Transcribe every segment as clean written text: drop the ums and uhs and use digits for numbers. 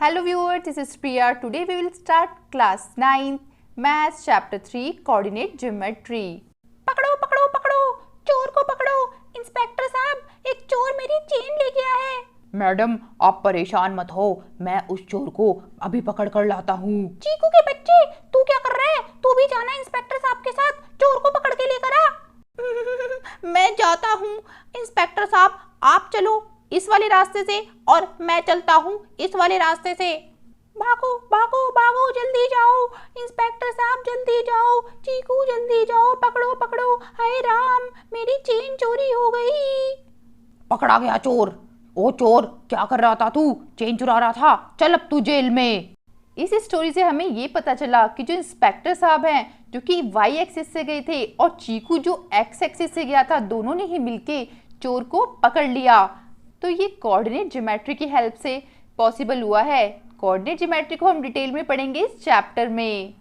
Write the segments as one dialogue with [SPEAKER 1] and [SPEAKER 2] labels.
[SPEAKER 1] Hello viewers, this is Priya. Today we will start class 9th Maths chapter 3 Coordinate Geometry. पकड़ो पकड़ो पकड़ो, चोर को पकड़ो। इंस्पेक्टर साहब, एक चोर मेरी चेन ले गया है।
[SPEAKER 2] मैडम आप परेशान मत हो, मैं उस चोर को अभी पकड़ कर लाता हूँ।
[SPEAKER 1] चीकू के बच्चे, तू क्या कर रहा है? तू भी जाना इंस्पेक्टर साहब के साथ, चोर को पकड़ के लेकर आ। मैं जाता हूँ। इंस्पेक्टर साहब आप चलो इस वाले रास्ते से और मैं चलता हूँ इस वाले रास्ते से। भागो भागो भागो, जल्दी जाओ। इंस्पेक्टर साहब जल्दी जाओ। चीकू जल्दी जाओ, पकड़ो पकड़ो। हाय राम, मेरी चेन चोरी हो गई।
[SPEAKER 2] पकड़ा गया चोर। ओ चोर, क्या कर रहा था तू? चेन चुरा रहा था, चल अब तू जेल में।
[SPEAKER 1] इस स्टोरी से हमें ये पता चला कि जो इंस्पेक्टर साहब हैं जो कि वाई एक्सिस से गए थे और चीकू जो एक्स एक्सिस से गया था, दोनों ने ही मिलके चोर को पकड़ लिया। तो ये कोऑर्डिनेट ज्योमेट्री की हेल्प से पॉसिबल हुआ है। कोऑर्डिनेट ज्योमेट्री को हम डिटेल में पढ़ेंगे इस चैप्टर में।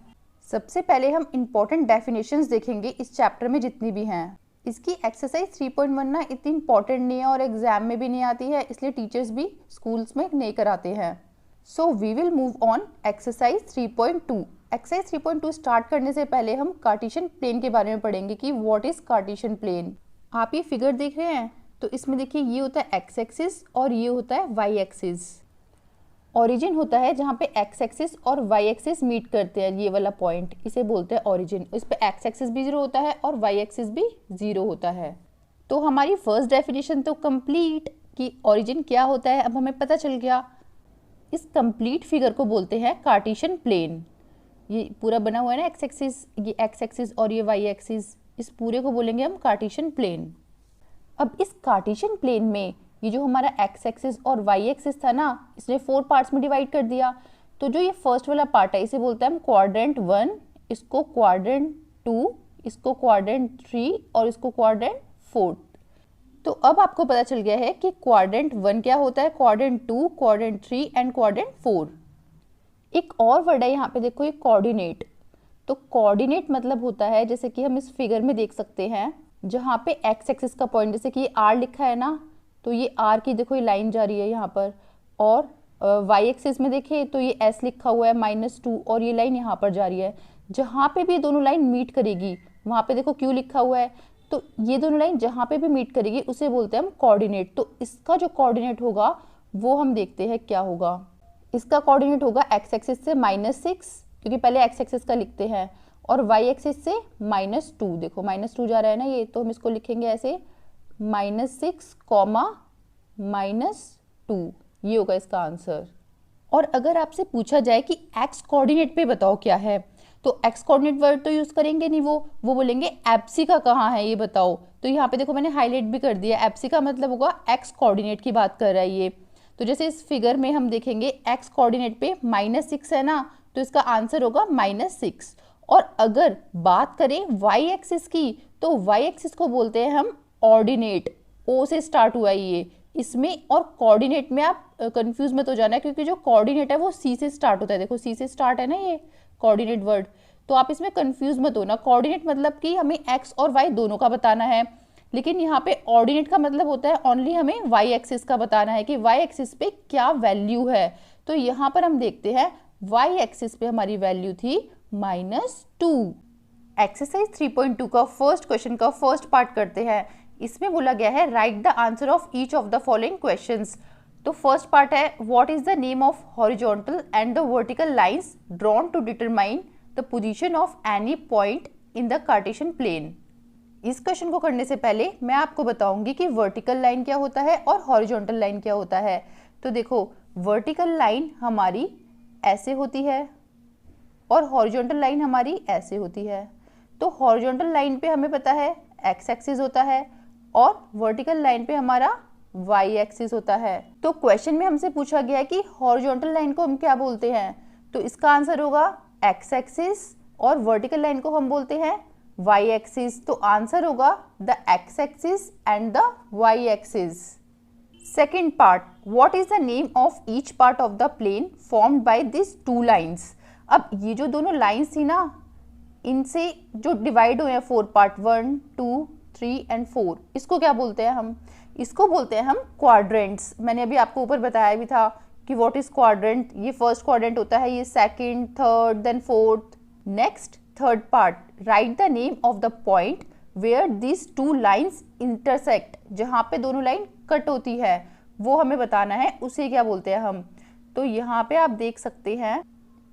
[SPEAKER 1] सबसे पहले हम इंपॉर्टेंट डेफिनेशंस देखेंगे इस चैप्टर में जितनी भी हैं। इसकी एक्सरसाइज 3.1 ना इतनी इंपॉर्टेंट नहीं है और एग्जाम में भी नहीं आती है, इसलिए टीचर्स भी स्कूल्स में नहीं कराते हैं। So we will move on exercise 3.2। Exercise 3.2 start करने से पहले हम कार्टेशियन प्लेन के बारे में पढ़ेंगे कि व्हाट इज कार्टेशियन प्लेन। आप ये फिगर देख रहे हैं, तो इसमें देखिए ये होता है एक्स एक्सिस और ये होता है वाई एक्सिस। ओरिजिन होता है जहाँ पे एक्स एक्सिस और वाई एक्सिस मीट करते हैं, ये वाला पॉइंट इसे बोलते हैं ओरिजिन। इस पे एक्स एक्सिस भी 0 होता है और वाई एक्सिस भी 0 होता है। तो हमारी फर्स्ट डेफिनेशन तो कंप्लीट कि ओरिजिन क्या होता है अब हमें पता चल गया। इस कंप्लीट फिगर को बोलते हैं कार्टेशियन प्लेन। ये पूरा बना हुआ है ना एक्स एक्सिस, ये एक्स एक्सिस और ये वाई एक्सिस, इस पूरे को बोलेंगे हम कार्टेशियन प्लेन। अब इस कार्टेशियन प्लेन में ये जो हमारा एक्स एक्सिस और वाई एक्सिस था ना, इसने 4 पार्ट्स में डिवाइड कर दिया। तो जो ये फर्स्ट वाला पार्ट है इसे बोलते हैं हम क्वाड्रेंट 1, इसको क्वाड्रेंट 2, इसको क्वाड्रेंट 3 और इसको क्वाड्रेंट 4। तो अब आपको पता चल गया है कि क्वाड्रेंट 1 क्या होता है, क्वाड्रेंट 2, क्वाड्रेंट 3 एंड क्वाड्रेंट 4। एक और वर्ड है यहाँ पे देखो, ये कोऑर्डिनेट। तो कोऑर्डिनेट मतलब होता है, जैसे कि हम इस फिगर में देख सकते हैं, जहाँ पे एक्स एक्सिस का पॉइंट, जैसे कि ये आर लिखा है ना, तो ये आर की देखो ये लाइन जा रही है यहाँ पर। और वाई एक्सिस में देखिए तो ये एस लिखा हुआ है -2 और ये लाइन यहाँ पर जा रही है। जहाँ पे भी दोनों लाइन मीट करेगी वहाँ पे देखो क्यू लिखा हुआ है, तो ये दोनों लाइन जहाँ पे भी मीट करेगी उसे बोलते हैं हम कोऑर्डिनेट। तो इसका जो कोऑर्डिनेट होगा वो हम देखते हैं क्या होगा। इसका कोऑर्डिनेट होगा एक्स एक्सिस से -6, क्योंकि पहले एक्स एक्सिस का लिखते हैं, और वाई एक्सिस से -2। देखो -2 जा रहा है ना ये, तो हम इसको लिखेंगे ऐसे -6, -2। ये होगा इसका आंसर। और अगर आपसे पूछा जाए कि एक्स कोऑर्डिनेट पे बताओ क्या है, तो एक्स कोऑर्डिनेट वर्ड तो यूज करेंगे नहीं, वो बोलेंगे एप्सिका कहाँ है ये बताओ। तो यहाँ पे देखो मैंने हाईलाइट भी कर दिया, एप्सिका मतलब होगा एक्स कोऑर्डिनेट की बात कर रहा है ये। तो जैसे इस फिगर में हम देखेंगे एक्स कोऑर्डिनेट पे -6 है ना, तो इसका आंसर होगा -6। और अगर बात करें वाई एक्सिस की, तो वाई एक्सिस को बोलते हैं हम ऑर्डिनेट। ओ से स्टार्ट हुआ है ये इसमें, और कोऑर्डिनेट में आप कंफ्यूज मत हो जाना है, क्योंकि जो कोऑर्डिनेट है वो सी से स्टार्ट होता है। देखो सी से स्टार्ट है ना ये कोऑर्डिनेट वर्ड, तो आप इसमें कंफ्यूज मत होना। कोऑर्डिनेट मतलब कि हमें एक्स और वाई दोनों का बताना है, लेकिन यहाँ पे ऑर्डिनेट का मतलब होता है ओनली हमें वाई एक्सिस का बताना है कि वाई एक्सिस पे क्या वैल्यू है। तो यहाँ पर हम देखते हैं वाई एक्सिस पे हमारी वैल्यू थी -2। एक्सरसाइज 3.2 का फर्स्ट क्वेश्चन का फर्स्ट पार्ट करते हैं। इसमें बोला गया है write the answer of each of the following questions. तो फर्स्ट पार्ट है what is the name of horizontal and the vertical lines drawn to determine the position of any point in the Cartesian plane. इस question को करने से पहले मैं आपको बताऊंगी कि वर्टिकल लाइन क्या होता है और हॉरिजॉन्टल लाइन क्या होता है। तो देखो वर्टिकल लाइन हमारी ऐसे होती है और हॉरिजॉन्टल लाइन हमारी ऐसे होती है। तो हॉरिजॉन्टल लाइन पे हमें पता है एक्स एक्सिस होता है और वर्टिकल लाइन पे हमारा वाई एक्सिस होता है। तो क्वेश्चन में हमसे पूछा गया है कि हॉरिजॉन्टल लाइन को हम क्या बोलते हैं, तो इसका आंसर होगा एक्स एक्सिस, और वर्टिकल लाइन को हम बोलते हैं वाई एक्सिस। तो आंसर होगा the X axis and the Y axis. Second part, what is the name of each part of the plane formed by this 2 lines. अब ये जो दोनों लाइन्स थी ना, इनसे जो डिवाइड हुए हैं 4 पार्ट, 1, 2, 3 एंड 4, इसको क्या बोलते हैं हम? इसको बोलते हैं हम क्वाड्रेंट्स। मैंने अभी आपको ऊपर बताया भी था कि व्हाट इज क्वाड्रेंट, ये फर्स्ट क्वाड्रेंट होता है, ये second, third, then fourth. Next third part, write the name of the point where this two lines intersect, जहाँ पे दोनों लाइन कट होती है वो हमें बताना है, उसे क्या बोलते हैं हम। तो यहाँ पे आप देख सकते हैं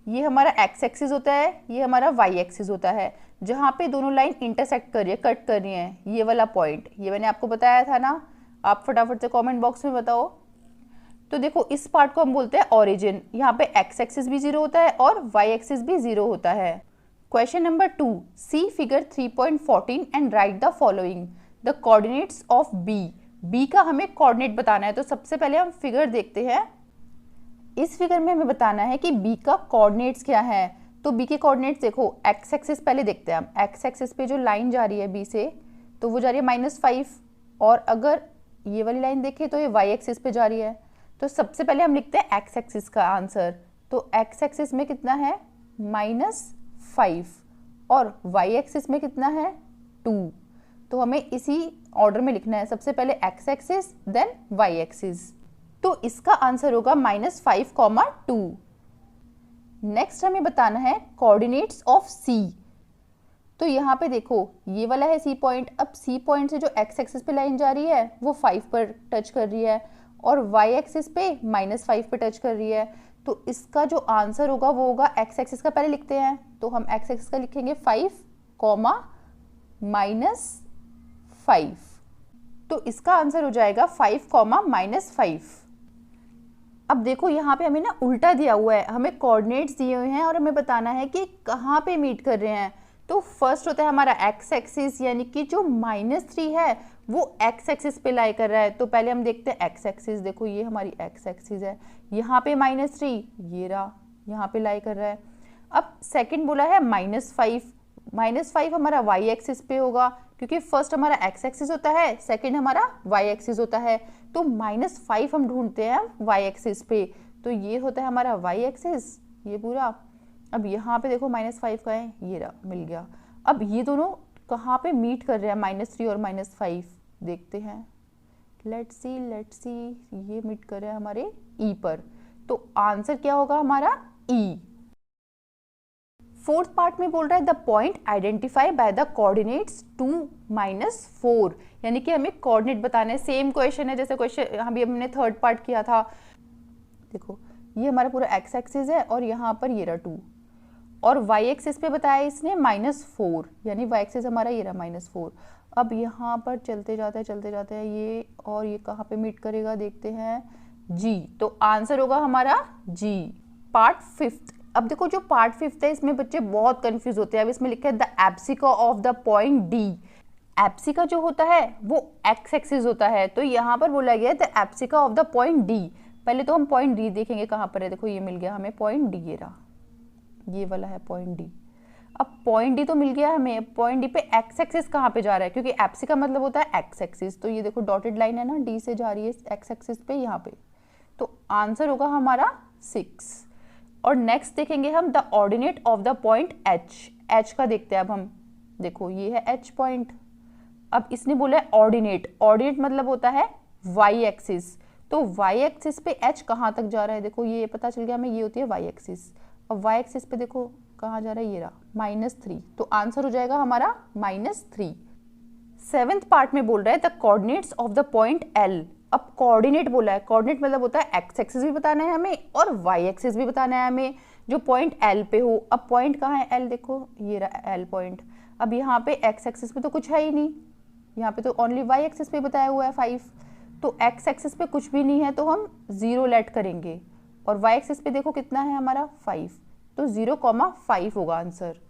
[SPEAKER 1] ये हमारा एक्स एक्सिस होता है, ये हमारा वाई एक्सिस होता है, जहाँ पे दोनों लाइन इंटरसेक्ट कर रही है, कट कर रही है, ये वाला पॉइंट, ये मैंने आपको बताया था ना। आप फटाफट से कमेंट बॉक्स में बताओ। तो देखो इस पार्ट को हम बोलते हैं ओरिजिन। यहाँ पे एक्स एक्सिस भी 0 होता है और वाई एक्सिस भी 0 होता है। Question number 2, see figure 3.14 and write the following the coordinates of B. B का हमें कोऑर्डिनेट बताना है। तो सबसे पहले हम फिगर देखते हैं। इस फिगर में हमें बताना है कि बी का कोऑर्डिनेट्स क्या है। तो बी के कोऑर्डिनेट्स देखो, एक्स एक्सिस पहले देखते हैं हम। एक्स एक्सिस पे जो लाइन जा रही है बी से, तो वो जा रही है -5, और अगर ये वाली लाइन देखें तो ये वाई एक्सिस पे जा रही है। तो सबसे पहले हम लिखते हैं एक्स एक्सिस का आंसर। तो एक्स एक्सिस में कितना है -5 और वाई एक्सिस में कितना है 2। तो हमें इसी ऑर्डर में लिखना है, सबसे पहले X axis then Y axis. तो इसका आंसर होगा -5, 2। नेक्स्ट हमें बताना है कोऑर्डिनेट्स ऑफ सी। तो यहाँ पे देखो ये वाला है सी पॉइंट। अब सी पॉइंट से जो एक्स एक्सिस पे लाइन जा रही है वो 5 पर टच कर रही है और वाई एक्सिस पे -5 पे टच कर रही है। तो इसका जो आंसर होगा वो होगा, एक्स एक्सिस का पहले लिखते हैं, तो हम एक्स एक्सिस का लिखेंगे 5, -5। तो इसका आंसर हो जाएगा 5, -5। अब देखो यहाँ पे हमें ना उल्टा दिया हुआ है, हमें कोऑर्डिनेट्स दिए हुए हैं और हमें बताना है कि कहाँ पे मीट कर रहे हैं। तो फर्स्ट होता है हमारा एक्स एक्सिस, यानी कि जो -3 है वो एक्स एक्सिस पे लाई कर रहा है। तो पहले हम देखते हैं एक्स एक्सिस। देखो ये हमारी एक्स एक्सिस है, यहाँ पे -3, ये रहा, यहाँ पे लाई कर रहा है। अब सेकंड बोला है -5 हमारा वाई एक्सिस पे होगा, क्योंकि फर्स्ट हमारा एक्स एक्सिस होता है, सेकंड हमारा वाई एक्सिस होता है। तो -5 हम ढूंढते हैं वाई एक्सिस पे। तो ये होता है हमारा वाई एक्सिस, ये पूरा। अब यहाँ पे देखो -5 का है, ये रहा, मिल गया। अब ये दोनों कहाँ पे मीट कर रहे हैं, -3 और -5, देखते हैं। लेट्स सी, ये मीट कर रहे हैं हमारे ई पर। तो आंसर क्या होगा हमारा ई। फोर्थ पार्ट में बोल रहा है the point identify by the coordinates 2, -4, यानी कि हमें कोऑर्डिनेट बताना है। सेम क्वेश्चन है जैसे क्वेश्चन अभी हमने थर्ड पार्ट किया था। देखो ये हमारा पूरा एक्स एक्सिस है और यहाँ पर ये रहा 2, और वाई एक्सिस पे बताया इसने -4, यानी वाई एक्सिस हमारा ये रहा -4। अब यहाँ पर चलते जाते हैं ये, और ये कहाँ पे मीट करेगा देखते हैं, जी। तो आंसर होगा हमारा जी। पार्ट 5। अब देखो जो पार्ट 5 है इसमें बच्चे बहुत कंफ्यूज होते हैं। अब इसमें लिखा है the abscissa of the point D. Abscissa जो होता है वो एक्स एक्सिस होता है, तो यहाँ पर बोला गया है the abscissa of the point D. पहले तो हम पॉइंट डी देखेंगे कहाँ पर है। देखो ये मिल गया हमें पॉइंट डी, ये रहा, ये वाला है पॉइंट डी। अब पॉइंट डी तो मिल गया हमें, पॉइंट डी पे एक्स एक्सिस कहाँ पे जा रहा है, क्योंकि एब्सिका मतलब होता है एक्स एक्सिस। तो ये देखो डॉटेड लाइन है ना, डी से जा रही है एक्स एक्सिस पे यहाँ पे। तो आंसर होगा हमारा 6। और नेक्स्ट देखेंगे हम the ordinate of the point H. H का देखते हैं अब हम। देखो ये है एच पॉइंट। अब इसने बोला है ऑर्डिनेट। ऑर्डिनेट मतलब होता है वाई एक्सिस। तो वाई एक्सिस पे एच कहाँ तक जा रहा है, देखो ये पता चल गया हमें, ये होती है वाई एक्सिस। और वाई एक्सिस पे देखो कहाँ जा रहा है, ये रहा -3। तो आंसर हो जाएगा हमारा -3। सेवेंथ पार्ट में बोल रहा है the coordinates of the point L. अब कोऑर्डिनेट बोला है, कोऑर्डिनेट मतलब होता है एक्स एक्सिस भी बताना है हमें और वाई एक्सिस भी बताना है हमें, जो पॉइंट एल पे हो। अब पॉइंट कहाँ है एल, देखो ये रहा एल पॉइंट। अब यहाँ पे एक्स एक्सिस पे तो कुछ है ही नहीं, यहाँ पे तो ओनली वाई एक्सिस पे बताया हुआ है 5। तो एक्स एक्सिस पे कुछ भी नहीं है तो हम 0 लेट करेंगे, और वाई एक्सिस पे देखो कितना है हमारा 5, तो 0,5 होगा आंसर।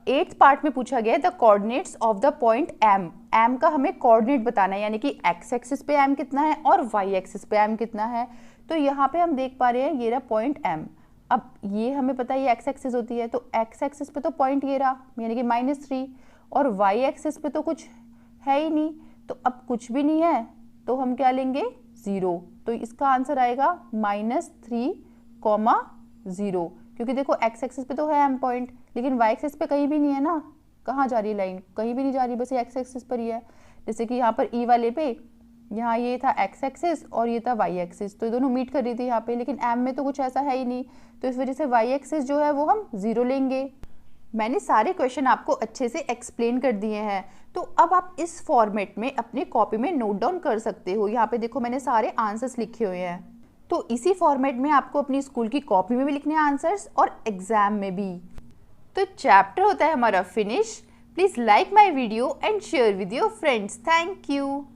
[SPEAKER 1] 8th पार्ट में पूछा गया है the coordinates of the point M. M का हमें कोऑर्डिनेट बताना है, यानी कि एक्स एक्सिस पे एम कितना है और वाई एक्सिस पे एम कितना है। तो यहाँ पे हम देख पा रहे हैं ये रहा पॉइंट एम। अब ये हमें पता है ये एक्स एक्सिस होती है, तो एक्स एक्सिस पे तो पॉइंट ये रहा, यानी कि -3, और वाई एक्सिस पे तो कुछ है ही नहीं। तो अब कुछ भी नहीं है तो हम क्या लेंगे, 0। तो इसका आंसर आएगा -3,0, क्योंकि देखो एक्स एक्सिस पे तो है एम पॉइंट, लेकिन वाई एक्सिस पे कहीं भी नहीं है ना। कहाँ जा रही है लाइन, कहीं भी नहीं जा रही, बस ये एक्स एक्सिस पर ही है। जैसे कि यहाँ पर ई वाले पे यहाँ ये था एक्स एक्सिस और ये था वाई एक्सिस, तो ये दोनों मीट कर रही थी यहाँ पे, लेकिन एम में तो कुछ ऐसा है ही नहीं, तो इस वजह से वाई एक्सिस जो है वो हम 0 लेंगे। मैंने सारे क्वेश्चन आपको अच्छे से एक्सप्लेन कर दिए हैं, तो अब आप इस फॉर्मेट में अपने कॉपी में नोट डाउन कर सकते हो। यहाँ पे देखो मैंने सारे आंसर्स लिखे हुए हैं, तो इसी फॉर्मेट में आपको अपनी स्कूल की कॉपी में भी लिखने हैं आंसर्स और एग्जाम में भी। तो चैप्टर होता है हमारा finish. Please like my video and share with your friends. Thank you.